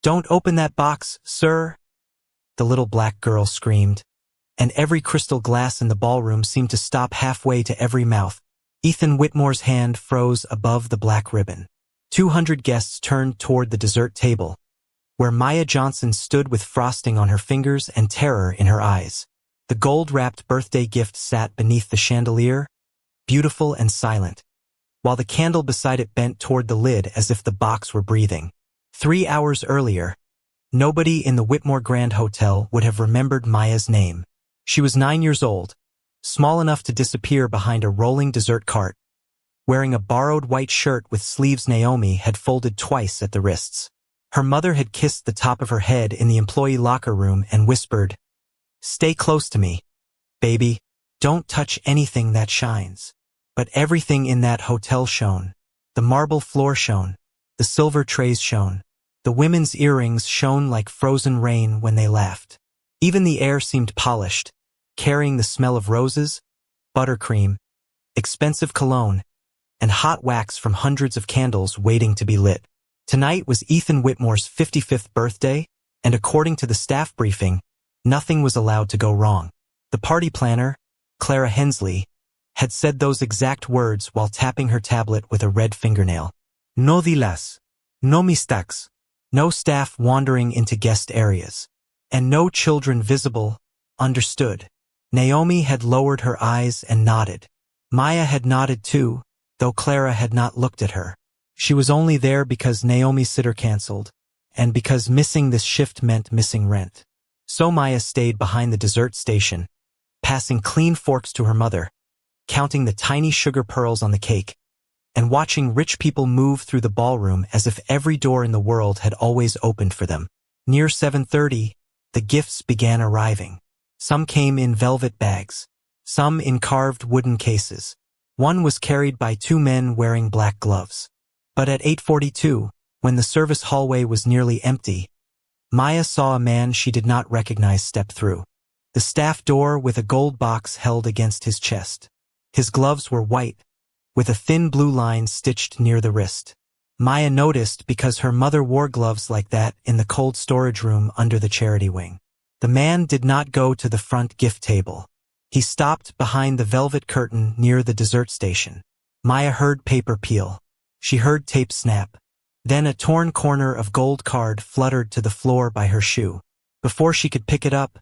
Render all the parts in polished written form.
"Don't open that box, sir!" the little black girl screamed, and every crystal glass in the ballroom seemed to stop halfway to every mouth. Ethan Whitmore's hand froze above the black ribbon. 200 guests turned toward the dessert table, where Maya Johnson stood with frosting on her fingers and terror in her eyes. The gold-wrapped birthday gift sat beneath the chandelier, beautiful and silent, while the candle beside it bent toward the lid as if the box were breathing. 3 hours earlier, nobody in the Whitmore Grand Hotel would have remembered Maya's name. She was 9 years old, small enough to disappear behind a rolling dessert cart, wearing a borrowed white shirt with sleeves Naomi had folded twice at the wrists. Her mother had kissed the top of her head in the employee locker room and whispered, "Stay close to me, baby. Don't touch anything that shines." But everything in that hotel shone. The marble floor shone. The silver trays shone. The women's earrings shone like frozen rain when they laughed. Even the air seemed polished, carrying the smell of roses, buttercream, expensive cologne, and hot wax from hundreds of candles waiting to be lit. Tonight was Ethan Whitmore's 55th birthday, and according to the staff briefing, nothing was allowed to go wrong. The party planner, Clara Hensley, had said those exact words while tapping her tablet with a red fingernail. No dilas, no mistakes, no staff wandering into guest areas, and no children visible. Understood. Naomi had lowered her eyes and nodded. Maya had nodded too, though Clara had not looked at her. She was only there because Naomi's sitter canceled, and because missing this shift meant missing rent. So Maya stayed behind the dessert station, passing clean forks to her mother, counting the tiny sugar pearls on the cake, and watching rich people move through the ballroom as if every door in the world had always opened for them. Near 7:30, the gifts began arriving. Some came in velvet bags, some in carved wooden cases. One was carried by 2 men wearing black gloves. But at 8:42, when the service hallway was nearly empty, Maya saw a man she did not recognize step through. The staff door with a gold box held against his chest. His gloves were white, with a thin blue line stitched near the wrist. Maya noticed because her mother wore gloves like that in the cold storage room under the charity wing. The man did not go to the front gift table. He stopped behind the velvet curtain near the dessert station. Maya heard paper peel. She heard tape snap. Then a torn corner of gold card fluttered to the floor by her shoe. Before she could pick it up,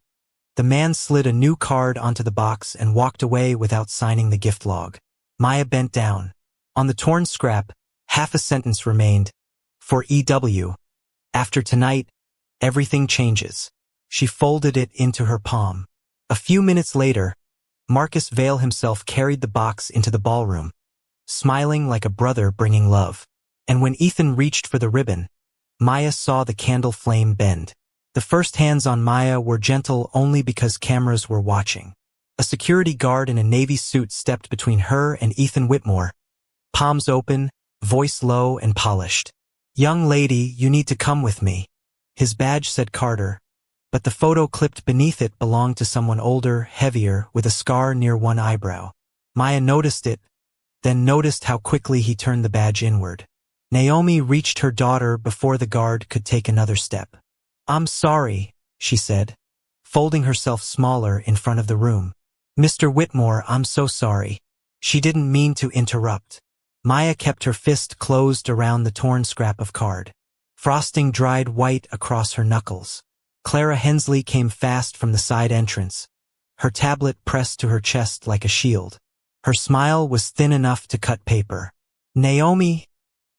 the man slid a new card onto the box and walked away without signing the gift log. Maya bent down. On the torn scrap, half a sentence remained. For EW. After tonight, everything changes. She folded it into her palm. A few minutes later, Marcus Vale himself carried the box into the ballroom, smiling like a brother bringing love. And when Ethan reached for the ribbon, Maya saw the candle flame bend. The first hands on Maya were gentle only because cameras were watching. A security guard in a navy suit stepped between her and Ethan Whitmore, palms open, voice low and polished. "Young lady, you need to come with me." His badge said Carter, but the photo clipped beneath it belonged to someone older, heavier, with a scar near one eyebrow. Maya noticed it, then noticed how quickly he turned the badge inward. Naomi reached her daughter before the guard could take another step. "I'm sorry," she said, folding herself smaller in front of the room. "Mr. Whitmore, I'm so sorry." She didn't mean to interrupt. Maya kept her fist closed around the torn scrap of card. Frosting dried white across her knuckles. Clara Hensley came fast from the side entrance, her tablet pressed to her chest like a shield. Her smile was thin enough to cut paper. "Naomi,"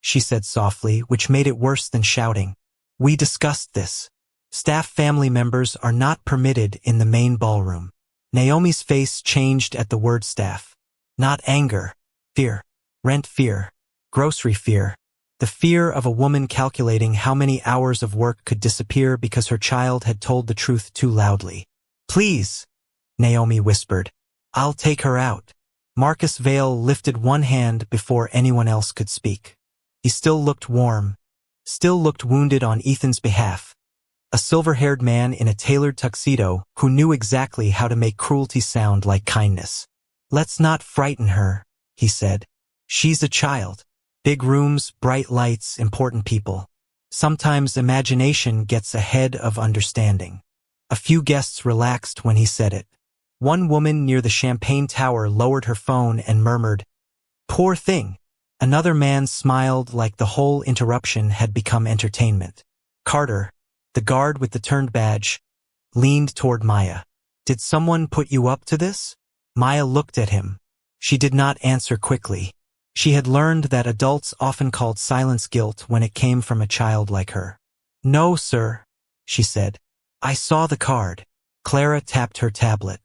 she said softly, which made it worse than shouting. "We discussed this. Staff family members are not permitted in the main ballroom." Naomi's face changed at the word staff. Not anger, fear. Rent fear. Grocery fear. The fear of a woman calculating how many hours of work could disappear because her child had told the truth too loudly. "Please," Naomi whispered. "I'll take her out." Marcus Vale lifted one hand before anyone else could speak. He still looked warm, still looked wounded on Ethan's behalf. A silver-haired man in a tailored tuxedo who knew exactly how to make cruelty sound like kindness. "Let's not frighten her," he said. "She's a child." Big rooms, bright lights, important people. Sometimes imagination gets ahead of understanding. A few guests relaxed when he said it. One woman near the champagne tower lowered her phone and murmured, "Poor thing." Another man smiled like the whole interruption had become entertainment. Carter, the guard with the turned badge, leaned toward Maya. "Did someone put you up to this?" Maya looked at him. She did not answer quickly. She had learned that adults often called silence guilt when it came from a child like her. "No, sir," she said. "I saw the card." Clara tapped her tablet.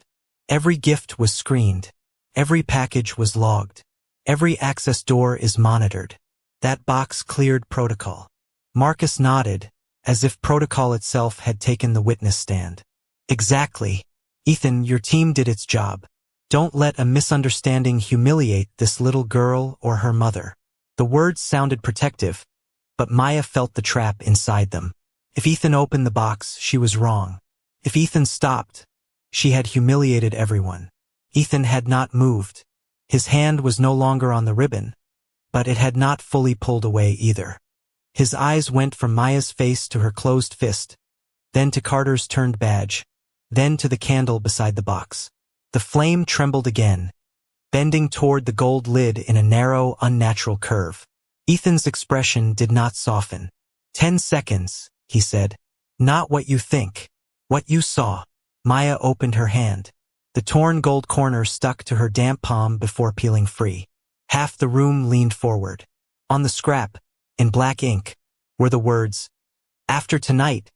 Every gift was screened. Every package was logged. Every access door is monitored. That box cleared protocol. Marcus nodded, as if protocol itself had taken the witness stand. "Exactly. Ethan, your team did its job. Don't let a misunderstanding humiliate this little girl or her mother." The words sounded protective, but Maya felt the trap inside them. If Ethan opened the box, she was wrong. If Ethan stopped, she had humiliated everyone. Ethan had not moved. His hand was no longer on the ribbon, but it had not fully pulled away either. His eyes went from Maya's face to her closed fist, then to Carter's turned badge, then to the candle beside the box. The flame trembled again, bending toward the gold lid in a narrow, unnatural curve. Ethan's expression did not soften. 10 seconds, he said. "Not what you think. What you saw." Maya opened her hand. The torn gold corner stuck to her damp palm before peeling free. Half the room leaned forward. On the scrap, in black ink, were the words, "After tonight,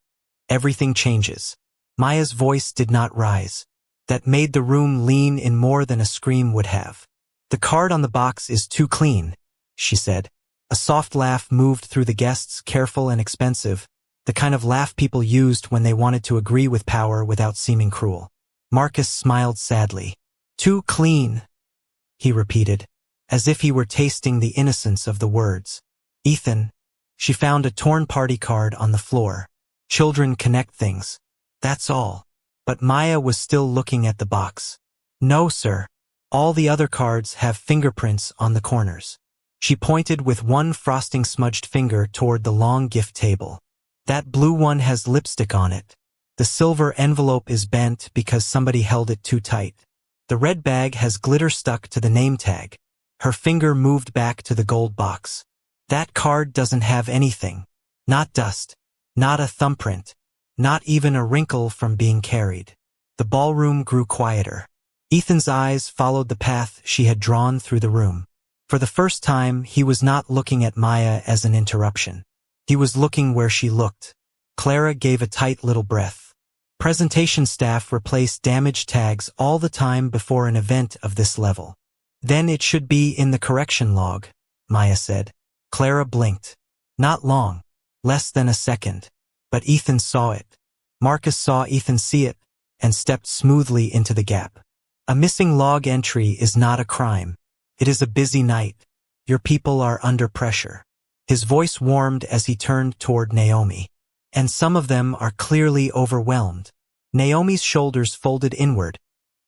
everything changes." Maya's voice did not rise. That made the room lean in more than a scream would have. "The card on the box is too clean," she said. A soft laugh moved through the guests, careful and expensive, the kind of laugh people used when they wanted to agree with power without seeming cruel. Marcus smiled sadly. "Too clean," he repeated, as if he were tasting the innocence of the words. "Ethan." She found a torn party card on the floor. "Children connect things. That's all." But Maya was still looking at the box. "No, sir. All the other cards have fingerprints on the corners." She pointed with one frosting smudged finger toward the long gift table. "That blue one has lipstick on it. The silver envelope is bent because somebody held it too tight. The red bag has glitter stuck to the name tag." Her finger moved back to the gold box. "That card doesn't have anything. Not dust. Not a thumbprint. Not even a wrinkle from being carried." The ballroom grew quieter. Ethan's eyes followed the path she had drawn through the room. For the first time, he was not looking at Maya as an interruption. He was looking where she looked. Clara gave a tight little breath. Presentation staff replace damaged tags all the time before an event of this level. "Then it should be in the correction log," Maya said. Clara blinked. Not long. Less than a second. But Ethan saw it. Marcus saw Ethan see it, and stepped smoothly into the gap. "A missing log entry is not a crime. It is a busy night. Your people are under pressure." His voice warmed as he turned toward Naomi. "And some of them are clearly overwhelmed." Naomi's shoulders folded inward,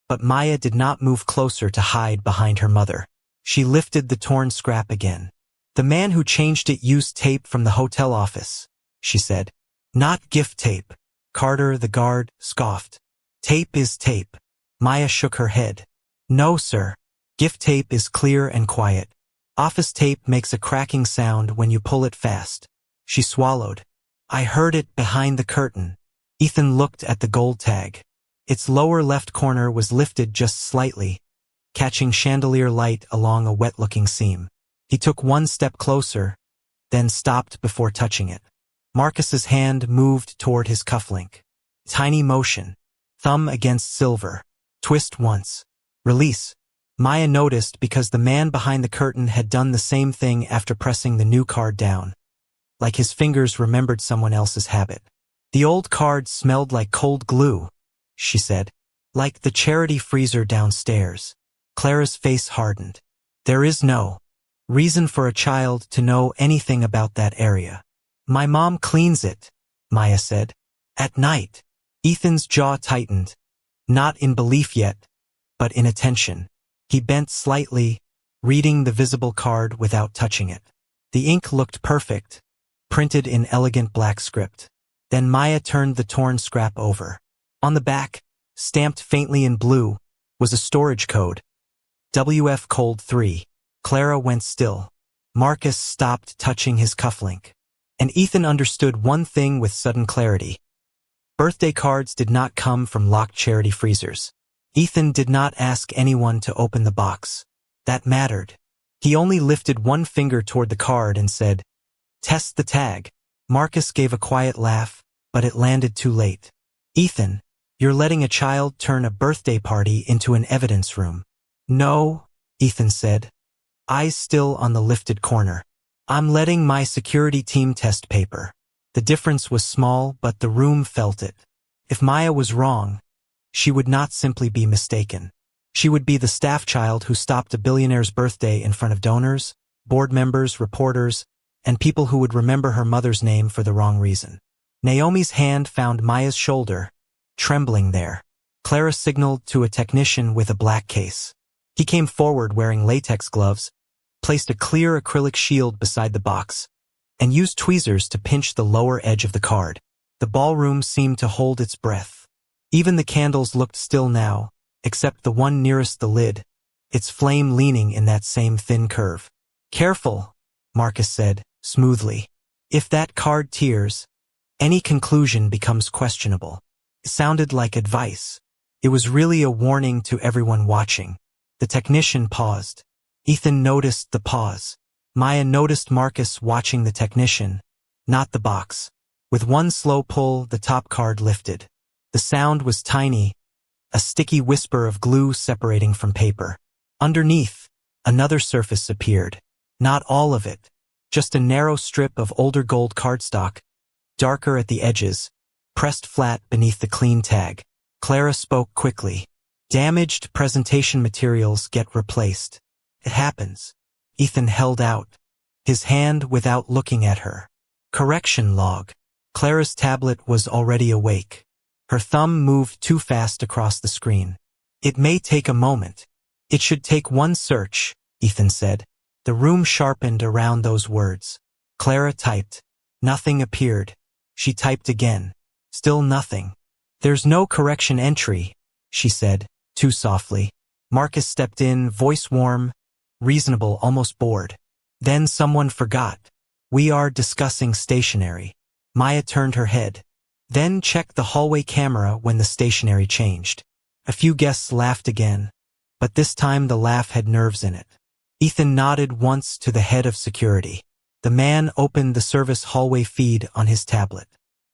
but Maya did not move closer to hide behind her mother. She lifted the torn scrap again. "The man who changed it used tape from the hotel office," she said. "Not gift tape." Carter, the guard, scoffed. "Tape is tape." Maya shook her head. "No, sir. Gift tape is clear and quiet. Office tape makes a cracking sound when you pull it fast." She swallowed. "I heard it behind the curtain." Ethan looked at the gold tag. Its lower left corner was lifted just slightly, catching chandelier light along a wet-looking seam. He took one step closer, then stopped before touching it. Marcus's hand moved toward his cufflink. Tiny motion. Thumb against silver. Twist once. Release. Maya noticed because the man behind the curtain had done the same thing after pressing the new card down. Like his fingers remembered someone else's habit. "The old card smelled like cold glue," she said. "Like the charity freezer downstairs." Clara's face hardened. "There is no reason for a child to know anything about that area." "My mom cleans it," Maya said. "At night." Ethan's jaw tightened, not in belief yet, but in attention. He bent slightly, reading the visible card without touching it. The ink looked perfect, printed in elegant black script. Then Maya turned the torn scrap over. On the back, stamped faintly in blue, was a storage code. WF Cold 3. Clara went still. Marcus stopped touching his cufflink. And Ethan understood one thing with sudden clarity. Birthday cards did not come from locked charity freezers. Ethan did not ask anyone to open the box. That mattered. He only lifted one finger toward the card and said, "Test the tag." Marcus gave a quiet laugh, but it landed too late. "Ethan, you're letting a child turn a birthday party into an evidence room." "No," Ethan said, eyes still on the lifted corner. "I'm letting my security team test paper." The difference was small, but the room felt it. If Maya was wrong, she would not simply be mistaken. She would be the staff child who stopped a billionaire's birthday in front of donors, board members, reporters, and people who would remember her mother's name for the wrong reason. Naomi's hand found Maya's shoulder, trembling there. Clara signaled to a technician with a black case. He came forward wearing latex gloves, placed a clear acrylic shield beside the box, and used tweezers to pinch the lower edge of the card. The ballroom seemed to hold its breath. Even the candles looked still now, except the one nearest the lid, its flame leaning in that same thin curve. "Careful," Marcus said, smoothly. "If that card tears, any conclusion becomes questionable." It sounded like advice. It was really a warning to everyone watching. The technician paused. Ethan noticed the pause. Maya noticed Marcus watching the technician, not the box. With one slow pull, the top card lifted. The sound was tiny, a sticky whisper of glue separating from paper. Underneath, another surface appeared. Not all of it, just a narrow strip of older gold cardstock, darker at the edges, pressed flat beneath the clean tag. Clara spoke quickly. "Damaged presentation materials get replaced. It happens." Ethan held out his hand without looking at her. "Correction log." Clara's tablet was already awake. Her thumb moved too fast across the screen. "It may take a moment. It should take one search," Ethan said. The room sharpened around those words. Clara typed. Nothing appeared. She typed again. Still nothing. "There's no correction entry," she said, too softly. Marcus stepped in, voice warm, reasonable, almost bored. "Then someone forgot. We are discussing stationery." Maya turned her head. Then checked the hallway camera when the stationery changed. A few guests laughed again, but this time the laugh had nerves in it. Ethan nodded once to the head of security. The man opened the service hallway feed on his tablet.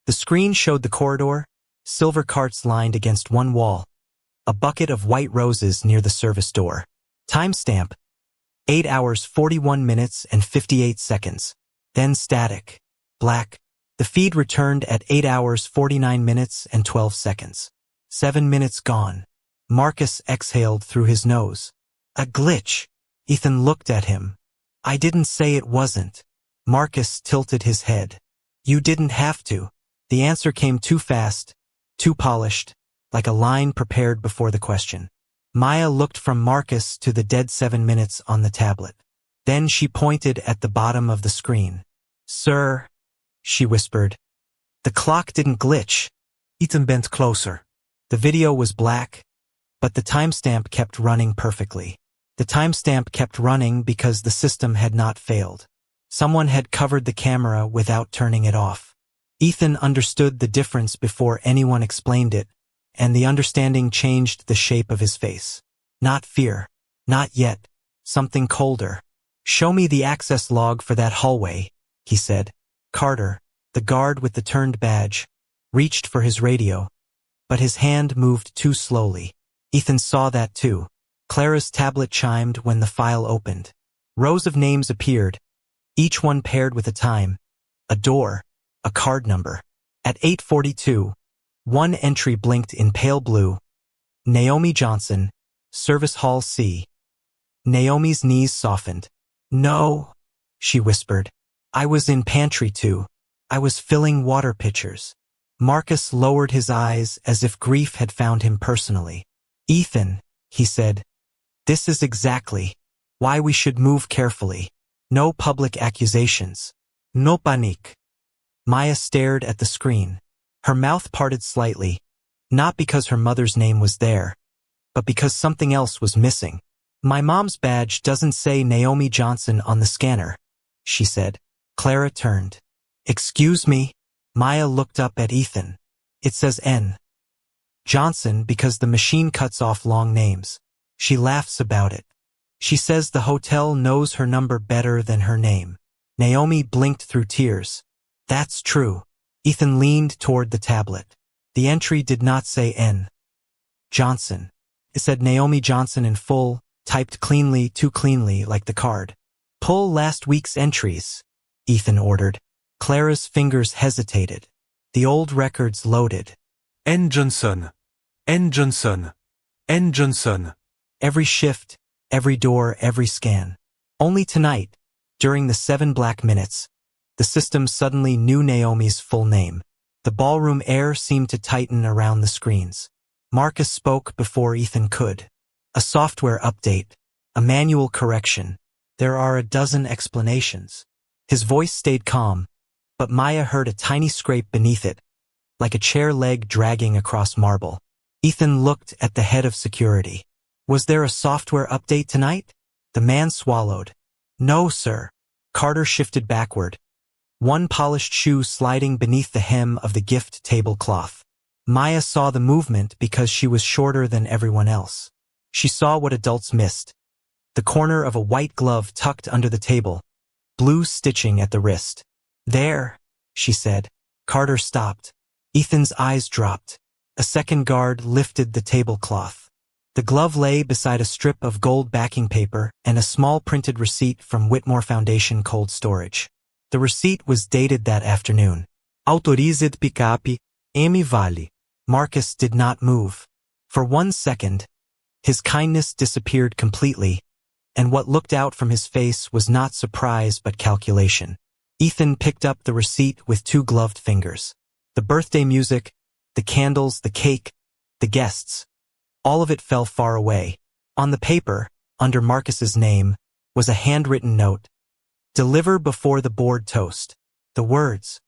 The screen showed the corridor, silver carts lined against one wall, a bucket of white roses near the service door. Timestamp: 8 hours 41 minutes and 58 seconds. Then static. Black. The feed returned at 8 hours 49 minutes and 12 seconds. 7 minutes gone. Marcus exhaled through his nose. "A glitch." Ethan looked at him. "I didn't say it wasn't." Marcus tilted his head. "You didn't have to." The answer came too fast, too polished, like a line prepared before the question. Maya looked from Marcus to the dead 7 minutes on the tablet. Then she pointed at the bottom of the screen. "Sir," she whispered. "The clock didn't glitch." Ethan bent closer. The video was black, but the timestamp kept running perfectly. The timestamp kept running because the system had not failed. Someone had covered the camera without turning it off. Ethan understood the difference before anyone explained it, and the understanding changed the shape of his face. Not fear. Not yet. Something colder. "Show me the access log for that hallway," he said. Carter, the guard with the turned badge, reached for his radio, but his hand moved too slowly. Ethan saw that too. Clara's tablet chimed when the file opened. Rows of names appeared, each one paired with a time, a door, a card number. At 8:42, one entry blinked in pale blue. Naomi Johnson, Service Hall C. Naomi's knees softened. "No," she whispered. "I was in pantry too. I was filling water pitchers." Marcus lowered his eyes as if grief had found him personally. "Ethan," he said, "this is exactly why we should move carefully. No public accusations. No panique." Maya stared at the screen. Her mouth parted slightly, not because her mother's name was there, but because something else was missing. My mom's badge doesn't say Naomi Johnson on the scanner, she said. Clara turned. Excuse me? Maya looked up at Ethan. It says N. Johnson because the machine cuts off long names. She laughs about it. She says the hotel knows her number better than her name. Naomi blinked through tears. That's true. Ethan leaned toward the tablet. The entry did not say N. Johnson. It said Naomi Johnson in full, typed cleanly, too cleanly, like the card. Pull last week's entries, Ethan ordered. Clara's fingers hesitated. The old records loaded. N. Johnson. N. Johnson. N. Johnson. Every shift, every door, every scan. Only tonight, during the 7 black minutes, the system suddenly knew Naomi's full name. The ballroom air seemed to tighten around the screens. Marcus spoke before Ethan could. A software update, a manual correction. There are a dozen explanations. His voice stayed calm, but Maya heard a tiny scrape beneath it, like a chair leg dragging across marble. Ethan looked at the head of security. Was there a software update tonight? The man swallowed. No, sir. Carter shifted backward, one polished shoe sliding beneath the hem of the gift tablecloth. Maya saw the movement because she was shorter than everyone else. She saw what adults missed. The corner of a white glove tucked under the table, blue stitching at the wrist. There, she said. Carter stopped. Ethan's eyes dropped. A second guard lifted the tablecloth. The glove lay beside a strip of gold backing paper and a small printed receipt from Whitmore Foundation cold storage. The receipt was dated that afternoon. Autorized picape, M. Vale. Marcus did not move. For 1 second, his kindness disappeared completely, and what looked out from his face was not surprise but calculation. Ethan picked up the receipt with 2 gloved fingers. The birthday music, the candles, the cake, the guests. All of it fell far away. On the paper, under Marcus's name, was a handwritten note. Deliver before the board toast. The words,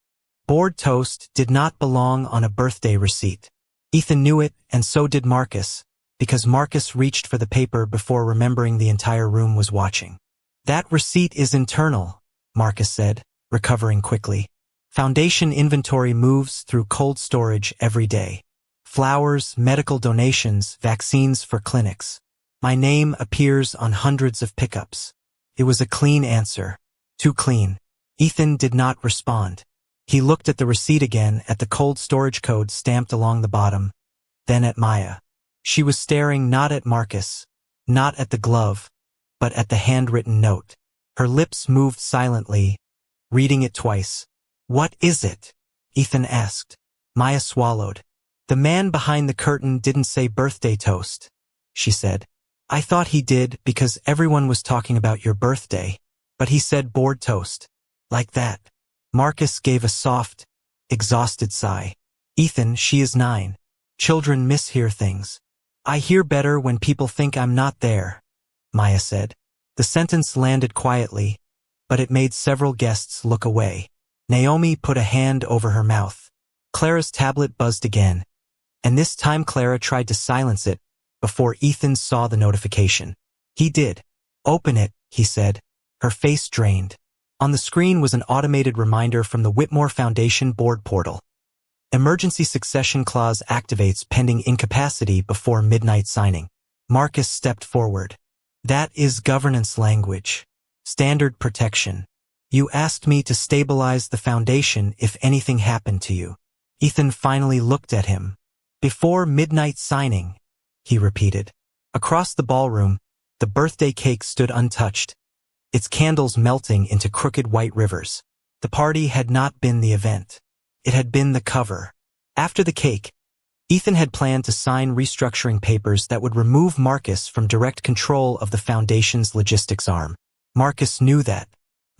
board toast, did not belong on a birthday receipt. Ethan knew it, and so did Marcus, because Marcus reached for the paper before remembering the entire room was watching. That receipt is internal, Marcus said, recovering quickly. Foundation inventory moves through cold storage every day. Flowers, medical donations, vaccines for clinics. My name appears on hundreds of pickups. It was a clean answer. Too clean. Ethan did not respond. He looked at the receipt again, at the cold storage code stamped along the bottom, then at Maya. She was staring not at Marcus, not at the glove, but at the handwritten note. Her lips moved silently, reading it twice. What is it? Ethan asked. Maya swallowed. The man behind the curtain didn't say birthday toast, she said. I thought he did because everyone was talking about your birthday, but he said board toast. Like that. Marcus gave a soft, exhausted sigh. Ethan, she is 9. Children mishear things. I hear better when people think I'm not there, Maya said. The sentence landed quietly, but it made several guests look away. Naomi put a hand over her mouth. Clara's tablet buzzed again, and this time Clara tried to silence it before Ethan saw the notification. He did. Open it, he said. Her face drained. On the screen was an automated reminder from the Whitmore Foundation board portal. Emergency succession clause activates pending incapacity before midnight signing. Marcus stepped forward. That is governance language. Standard protection. You asked me to stabilize the foundation if anything happened to you. Ethan finally looked at him. Before midnight signing, he repeated. Across the ballroom, the birthday cake stood untouched, its candles melting into crooked white rivers. The party had not been the event. It had been the cover. After the cake, Ethan had planned to sign restructuring papers that would remove Marcus from direct control of the foundation's logistics arm. Marcus knew that.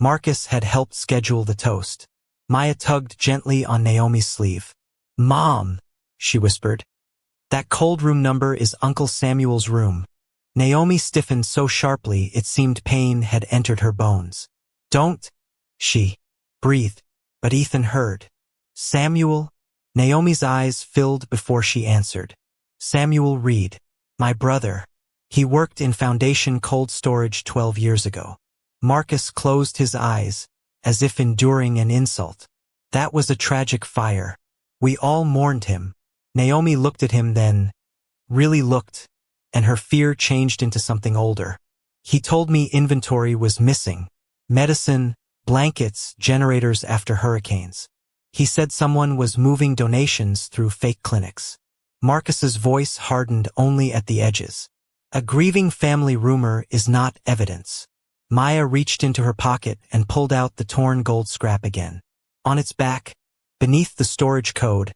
Marcus had helped schedule the toast. Maya tugged gently on Naomi's sleeve. Mom, she whispered. That cold room number is Uncle Samuel's room. Naomi stiffened so sharply it seemed pain had entered her bones. Don't, she breathed, but Ethan heard. Samuel? Naomi's eyes filled before she answered. Samuel Reed. My brother. He worked in Foundation cold storage 12 years ago. Marcus closed his eyes, as if enduring an insult. That was a tragic fire. We all mourned him. Naomi looked at him then, really looked, and her fear changed into something older. He told me inventory was missing. Medicine, blankets, generators after hurricanes. He said someone was moving donations through fake clinics. Marcus's voice hardened only at the edges. A grieving family rumor is not evidence. Maya reached into her pocket and pulled out the torn gold scrap again. On its back, beneath the storage code,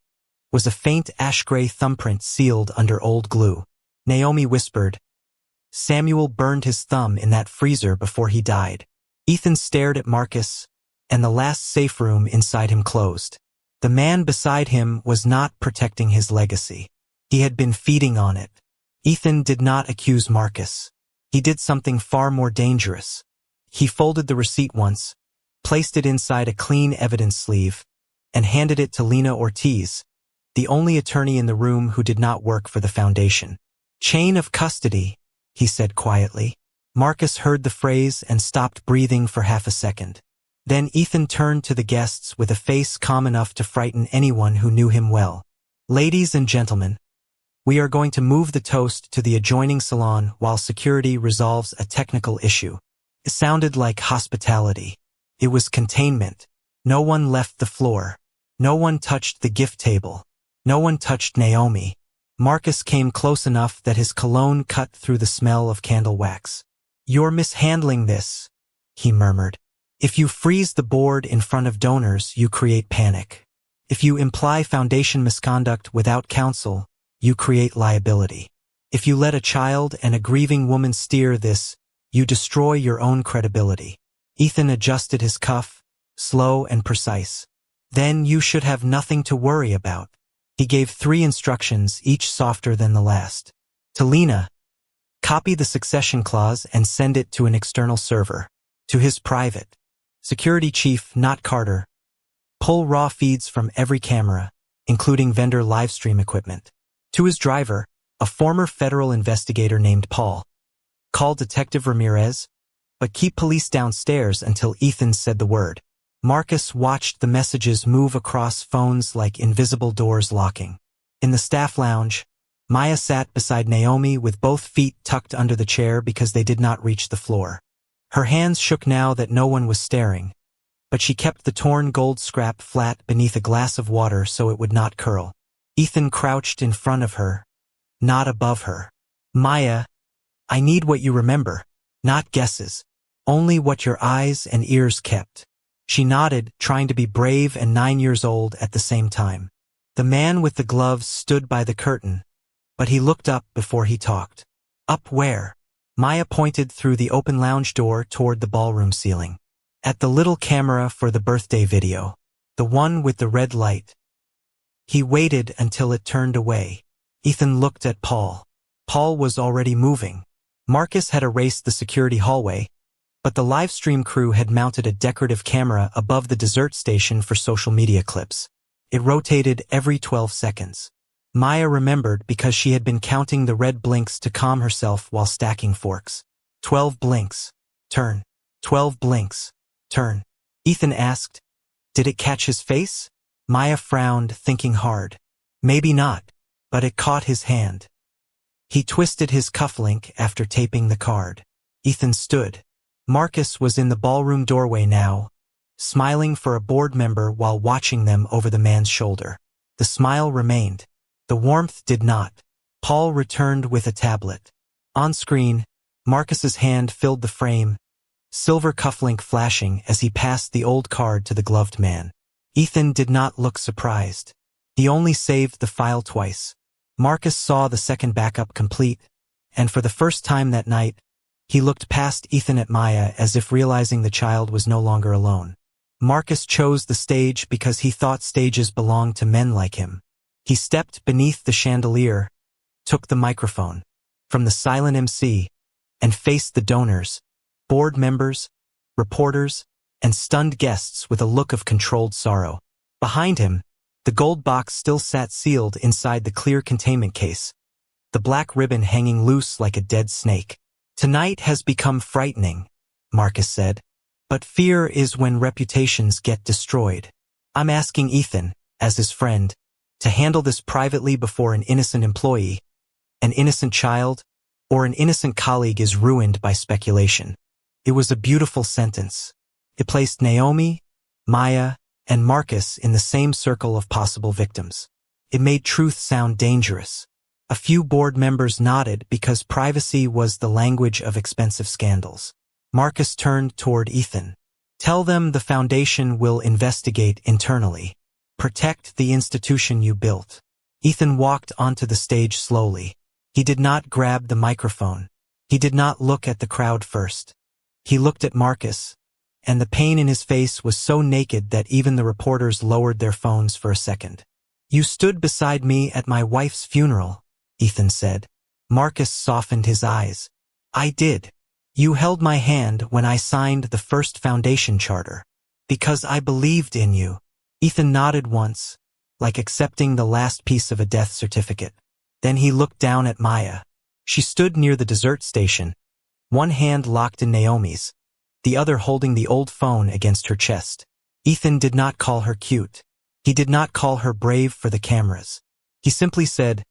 was a faint ash-gray thumbprint sealed under old glue. Naomi whispered, Samuel burned his thumb in that freezer before he died. Ethan stared at Marcus, and the last safe room inside him closed. The man beside him was not protecting his legacy. He had been feeding on it. Ethan did not accuse Marcus. He did something far more dangerous. He folded the receipt once, placed it inside a clean evidence sleeve, and handed it to Lena Ortiz, the only attorney in the room who did not work for the Foundation. Chain of custody, he said quietly. Marcus heard the phrase and stopped breathing for half a second. Then Ethan turned to the guests with a face calm enough to frighten anyone who knew him well. Ladies and gentlemen, we are going to move the toast to the adjoining salon while security resolves a technical issue. It sounded like hospitality. It was containment. No one left the floor. No one touched the gift table. No one touched Naomi. Marcus came close enough that his cologne cut through the smell of candle wax. You're mishandling this, he murmured. If you freeze the board in front of donors, you create panic. If you imply Foundation misconduct without counsel, you create liability. If you let a child and a grieving woman steer this, you destroy your own credibility. Ethan adjusted his cuff, slow and precise. Then you should have nothing to worry about. He gave 3 instructions, each softer than the last. To Lena, copy the succession clause and send it to an external server. To his private security chief, not Carter, pull raw feeds from every camera, including vendor livestream equipment. To his driver, a former federal investigator named Paul, call Detective Ramirez, but keep police downstairs until Ethan said the word. Marcus watched the messages move across phones like invisible doors locking. In the staff lounge, Maya sat beside Naomi with both feet tucked under the chair because they did not reach the floor. Her hands shook now that no one was staring, but she kept the torn gold scrap flat beneath a glass of water so it would not curl. Ethan crouched in front of her, not above her. Maya, I need what you remember, not guesses, only what your eyes and ears kept. She nodded, trying to be brave and 9 years old at the same time. The man with the gloves stood by the curtain, but he looked up before he talked. Up where? Maya pointed through the open lounge door toward the ballroom ceiling. At the little camera for the birthday video, the one with the red light. He waited until it turned away. Ethan looked at Paul. Paul was already moving. Marcus had erased the security hallway, but the livestream crew had mounted a decorative camera above the dessert station for social media clips. It rotated every 12 seconds. Maya remembered because she had been counting the red blinks to calm herself while stacking forks. 12 blinks. Turn. 12 blinks. Turn. Ethan asked, did it catch his face? Maya frowned, thinking hard. Maybe not, but it caught his hand. He twisted his cufflink after taping the card. Ethan stood. Marcus was in the ballroom doorway now, smiling for a board member while watching them over the man's shoulder. The smile remained. The warmth did not. Paul returned with a tablet. On screen, Marcus's hand filled the frame, silver cufflink flashing as he passed the old card to the gloved man. Ethan did not look surprised. He only saved the file twice. Marcus saw the second backup complete, and for the first time that night, he looked past Ethan at Maya as if realizing the child was no longer alone. Marcus chose the stage because he thought stages belonged to men like him. He stepped beneath the chandelier, took the microphone from the silent MC, and faced the donors, board members, reporters, and stunned guests with a look of controlled sorrow. Behind him, the gold box still sat sealed inside the clear containment case, the black ribbon hanging loose like a dead snake. "Tonight has become frightening," Marcus said. "But fear is when reputations get destroyed. I'm asking Ethan, as his friend, to handle this privately before an innocent employee, an innocent child, or an innocent colleague is ruined by speculation." It was a beautiful sentence. It placed Naomi, Maya, and Marcus in the same circle of possible victims. It made truth sound dangerous. A few board members nodded because privacy was the language of expensive scandals. Marcus turned toward Ethan. "Tell them the foundation will investigate internally. Protect the institution you built." Ethan walked onto the stage slowly. He did not grab the microphone. He did not look at the crowd first. He looked at Marcus, and the pain in his face was so naked that even the reporters lowered their phones for a second. "You stood beside me at my wife's funeral," Ethan said. Marcus softened his eyes. "I did. You held my hand when I signed the first foundation charter. Because I believed in you." Ethan nodded once, like accepting the last piece of a death certificate. Then he looked down at Maya. She stood near the dessert station, one hand locked in Naomi's, the other holding the old phone against her chest. Ethan did not call her cute. He did not call her brave for the cameras. He simply said,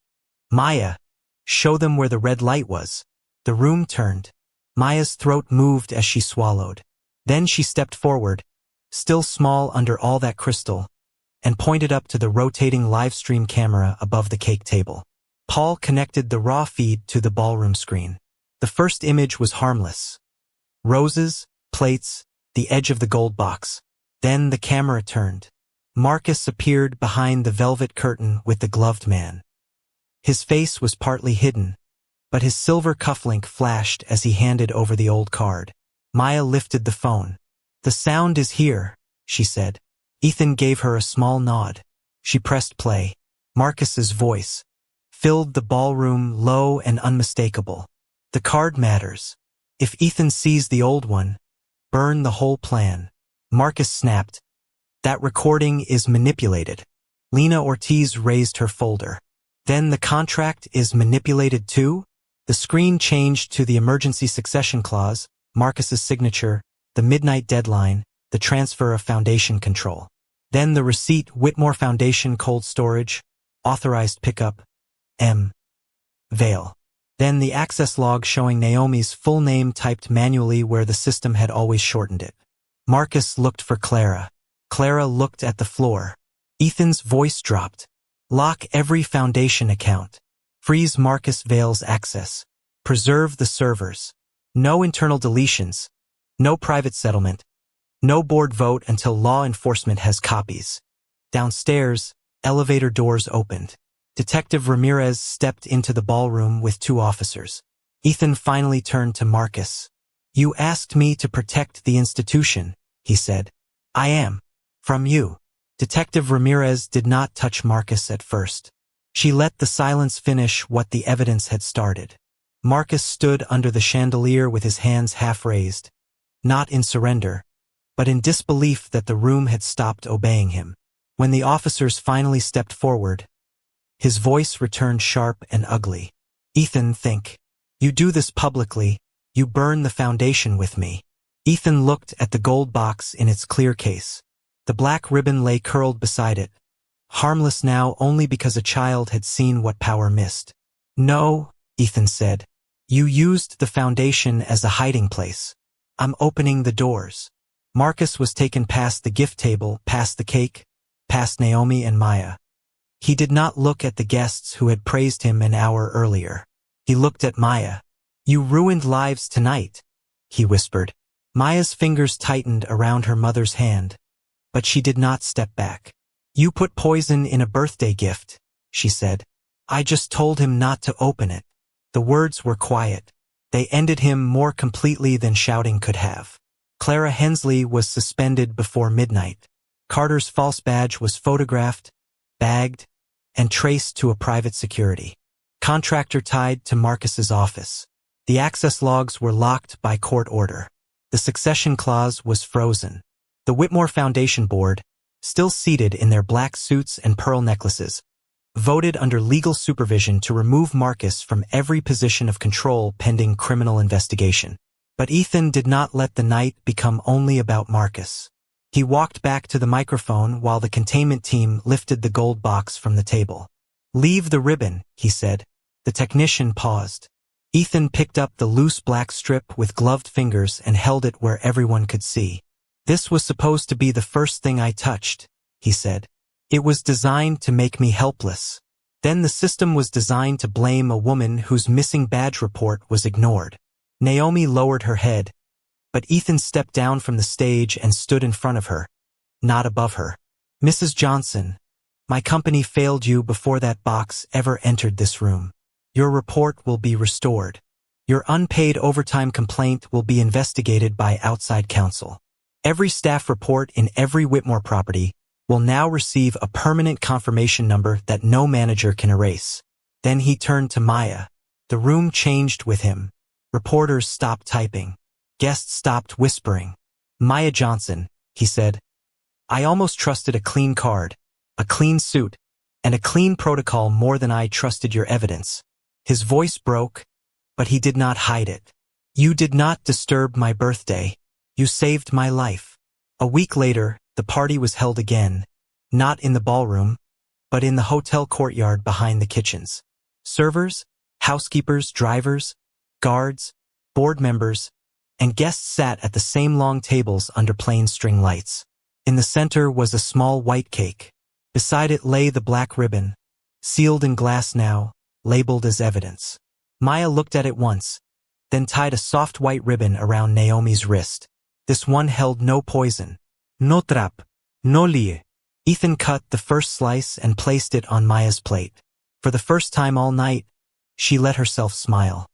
"Maya, show them where the red light was." The room turned. Maya's throat moved as she swallowed. Then she stepped forward, still small under all that crystal, and pointed up to the rotating live stream camera above the cake table. Paul connected the raw feed to the ballroom screen. The first image was harmless. Roses, plates, the edge of the gold box. Then the camera turned. Marcus appeared behind the velvet curtain with the gloved man. His face was partly hidden, but his silver cufflink flashed as he handed over the old card. Maya lifted the phone. "The sound is here," she said. Ethan gave her a small nod. She pressed play. Marcus's voice filled the ballroom, low and unmistakable. "The card matters. If Ethan sees the old one, burn the whole plan." Marcus snapped. "That recording is manipulated." Lena Ortiz raised her folder. "Then the contract is manipulated too?" The screen changed to the emergency succession clause, Marcus's signature, the midnight deadline, the transfer of foundation control. Then the receipt, Whitmore Foundation Cold Storage, authorized pickup, M. Vale. Then the access log showing Naomi's full name typed manually where the system had always shortened it. Marcus looked for Clara. Clara looked at the floor. Ethan's voice dropped. "Lock every foundation account. Freeze Marcus Vale's access. Preserve the servers. No internal deletions. No private settlement. No board vote until law enforcement has copies." Downstairs, elevator doors opened. Detective Ramirez stepped into the ballroom with 2 officers. Ethan finally turned to Marcus. "You asked me to protect the institution," he said. "I am. From you." Detective Ramirez did not touch Marcus at first. She let the silence finish what the evidence had started. Marcus stood under the chandelier with his hands half raised, not in surrender, but in disbelief that the room had stopped obeying him. When the officers finally stepped forward, his voice returned sharp and ugly. "Ethan, think. You do this publicly, you burn the foundation with me." Ethan looked at the gold box in its clear case. The black ribbon lay curled beside it, harmless now only because a child had seen what power missed. "No," Ethan said. "You used the foundation as a hiding place. I'm opening the doors." Marcus was taken past the gift table, past the cake, past Naomi and Maya. He did not look at the guests who had praised him an hour earlier. He looked at Maya. "You ruined lives tonight," he whispered. Maya's fingers tightened around her mother's hand, but she did not step back. "You put poison in a birthday gift," she said. "I just told him not to open it." The words were quiet. They ended him more completely than shouting could have. Clara Hensley was suspended before midnight. Carter's false badge was photographed, bagged, and traced to a private security contractor tied to Marcus's office. The access logs were locked by court order. The succession clause was frozen. The Whitmore Foundation Board, still seated in their black suits and pearl necklaces, voted under legal supervision to remove Marcus from every position of control pending criminal investigation. But Ethan did not let the night become only about Marcus. He walked back to the microphone while the containment team lifted the gold box from the table. "Leave the ribbon," he said. The technician paused. Ethan picked up the loose black strip with gloved fingers and held it where everyone could see. "This was supposed to be the first thing I touched," he said. "It was designed to make me helpless. Then the system was designed to blame a woman whose missing badge report was ignored." Naomi lowered her head, but Ethan stepped down from the stage and stood in front of her, not above her. "Mrs. Johnson, my company failed you before that box ever entered this room. Your report will be restored. Your unpaid overtime complaint will be investigated by outside counsel. Every staff report in every Whitmore property will now receive a permanent confirmation number that no manager can erase." Then he turned to Maya. The room changed with him. Reporters stopped typing. Guests stopped whispering. "Maya Johnson," he said. "I almost trusted a clean card, a clean suit, and a clean protocol more than I trusted your evidence." His voice broke, but he did not hide it. "You did not disturb my birthday. You saved my life." A week later, the party was held again, not in the ballroom, but in the hotel courtyard behind the kitchens. Servers, housekeepers, drivers, guards, board members, and guests sat at the same long tables under plain string lights. In the center was a small white cake. Beside it lay the black ribbon, sealed in glass now, labeled as evidence. Maya looked at it once, then tied a soft white ribbon around Naomi's wrist. This one held no poison. "No trap, no lie." Ethan cut the first slice and placed it on Maya's plate. For the first time all night, she let herself smile.